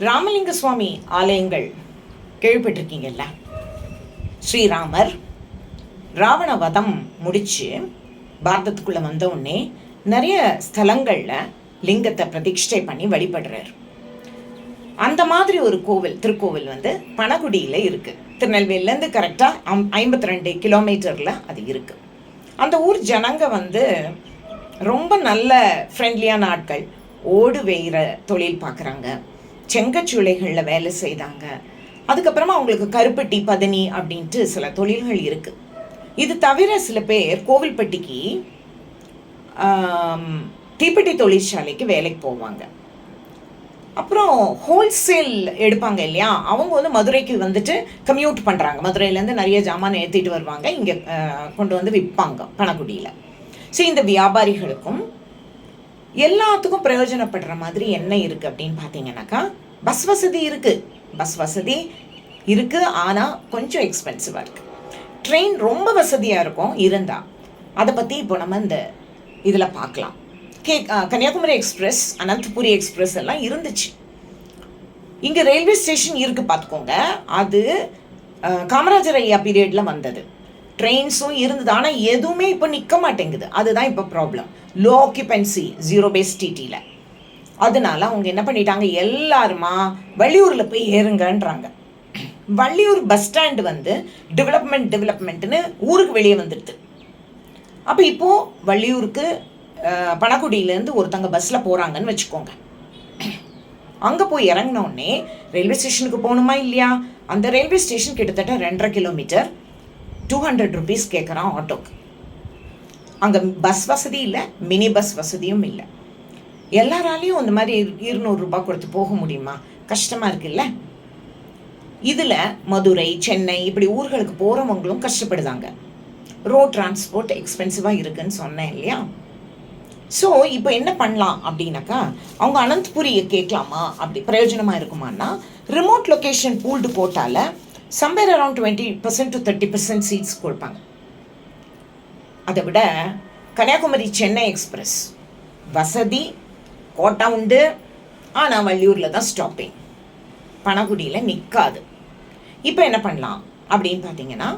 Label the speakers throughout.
Speaker 1: ராமலிங்க சுவாமி ஆலயங்கள் கேள்விப்பட்டிருக்கீங்கல்ல. ஸ்ரீராமர் ராவண வதம் முடித்து பாரதத்துக்குள்ளே வந்த உடனே நிறைய ஸ்தலங்களில் லிங்கத்தை பிரதிஷ்டை பண்ணி வழிபடுறார். அந்த மாதிரி ஒரு கோவில், திருக்கோவில் பனகுடியில் இருக்குது. திருநெல்வேலியிலேருந்து கரெக்டாக 52 கிலோமீட்டரில் அது இருக்குது. அந்த ஊர் ஜனங்க ரொம்ப நல்ல ஃப்ரெண்ட்லியான ஆட்கள். ஓடு வேயிற தொழில் பார்க்குறாங்க, செங்கச்சூளைகளில் வேலை செய்தாங்க. அதுக்கப்புறமா அவங்களுக்கு கருப்பட்டி, பதனி அப்படின்ட்டு சில தொழில்கள் இருக்குது. இது தவிர சில பேர் கோவில்பட்டிக்கு தீப்பெட்டி தொழிற்சாலைக்கு வேலைக்கு போவாங்க. அப்புறம் ஹோல்சேல் எடுப்பாங்க இல்லையா, அவங்க மதுரைக்கு கம்யூட் பண்ணுறாங்க. மதுரையிலேருந்து நிறைய ஜாமான் ஏற்றிட்டு வருவாங்க, இங்கே கொண்டு விற்பாங்க பனகுடியில். ஸோ இந்த வியாபாரிகளுக்கும் எல்லாத்துக்கும் பிரயோஜனப்படுற மாதிரி என்ன இருக்குது அப்படின்னு பார்த்தீங்கன்னாக்கா, பஸ் வசதி இருக்குது. பஸ் வசதி இருக்குது, ஆனால் கொஞ்சம் எக்ஸ்பென்சிவாக இருக்குது. ட்ரெயின் ரொம்ப வசதியாக இருக்கும் இருந்தால். அதை பற்றி இப்போ நம்ம இந்த இதில் பார்க்கலாம். கன்னியாகுமரி எக்ஸ்பிரஸ், அனந்தபுரி எக்ஸ்பிரஸ் எல்லாம் இருந்துச்சு. இங்கே ரயில்வே ஸ்டேஷன் இருக்குது பார்த்துக்கோங்க. அது காமராஜர் ஐயா பீரியடில் வந்தது. ட்ரெயின்ஸும் இருந்தது, ஆனால் எதுவுமே இப்போ நிற்க மாட்டேங்குது. அதுதான் இப்போ ப்ராப்ளம். லோ ஆக்குபென்சி, 0 பேஸ் டிடியில். அதனால அவங்க என்ன பண்ணிட்டாங்க, எல்லாருமா வள்ளியூரில் போய் ஏறுங்கன்றாங்க. வள்ளியூர் பஸ் ஸ்டாண்டு டெவலப்மெண்ட்டுன்னு ஊருக்கு வெளியே வந்துடுது. அப்போ இப்போது வள்ளியூருக்கு பனகுடியிலேருந்து ஒருத்தங்க பஸ்ஸில் போகிறாங்கன்னு வச்சுக்கோங்க. அங்கே போய் இறங்கினோடனே ரயில்வே ஸ்டேஷனுக்கு போகணுமா இல்லையா? அந்த ரயில்வே ஸ்டேஷன் கிட்டத்தட்ட 2.5 கிலோமீட்டர், 200 rupees கேட்குறான் ஆட்டோக்கு. அங்கே பஸ் வசதி இல்லை, மினி பஸ் வசதியும் இல்லை. எல்லாராலையும் அந்த மாதிரி 200 ரூபாய் கொடுத்து போக முடியுமா? கஷ்டமாக இருக்குல்ல. இதில் மதுரை, சென்னை இப்படி ஊர்களுக்கு போகிறவங்களும் கஷ்டப்படுதாங்க. ரோட் டிரான்ஸ்போர்ட் எக்ஸ்பென்சிவாக இருக்குன்னு சொன்னேன் இல்லையா? ஸோ இப்போ என்ன பண்ணலாம் அப்படின்னாக்கா, அவங்க அனந்தபுரியை கேட்கலாமா, அப்படி பிரயோஜனமாக இருக்குமான்னா, ரிமோட் லொக்கேஷன் பூல்டு போட்டால் சம்வேர் அரவுண்ட் 20% to 30% சீட்ஸ் கொடுப்பாங்க. அதை விட கன்னியாகுமரி சென்னை எக்ஸ்பிரஸ் வசதி, கோட்டா உண்டு, ஆனால் வள்ளியூரில் தான் ஸ்டாப்பிங், பனகுடியில் நிற்காது. இப்போ என்ன பண்ணலாம் அப்படின்னு பார்த்தீங்கன்னா,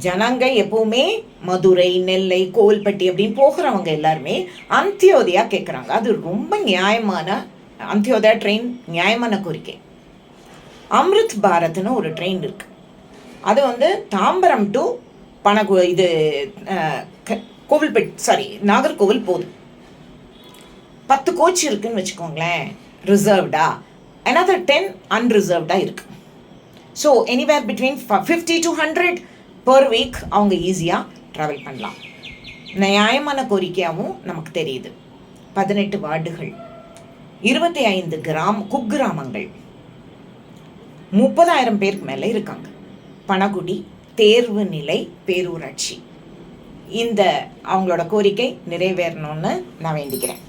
Speaker 1: ஜனங்க எப்போவுமே மதுரை, நெல்லை, கோவில்பட்டி அப்படின்னு போகிறவங்க எல்லாருமே அந்தியோதயா கேட்குறாங்க. அது ரொம்ப நியாயமான, அந்தியோதயா ட்ரெயின் நியாயமான கோரிக்கை. அம்ருத் பாரத்னு ஒரு ட்ரெயின் இருக்குது. அது தாம்பரம் டு கோவில்பட்டி, நாகர்கோவில் போகுது. 10 கோச் இருக்குன்னு வச்சுக்கோங்களேன், ரிசர்வ்டா. another 10 அன்ரிசர்வ்டாக இருக்குது. So anywhere between 50 to 100 per week அவங்க ஈஸியாக ட்ராவல் பண்ணலாம். நியாயமான கோரிக்கையாகவும் நமக்கு தெரியுது. 18 வார்டுகள், 25 குக்கிராமங்கள், 30,000 பேருக்கு மேலே இருக்காங்க. பனகுடி தேர்வு நிலை பேரூராட்சி. இந்த அவங்களோட கோரிக்கை நிறைவேறணும்னு நான் வேண்டிக்கிறேன்.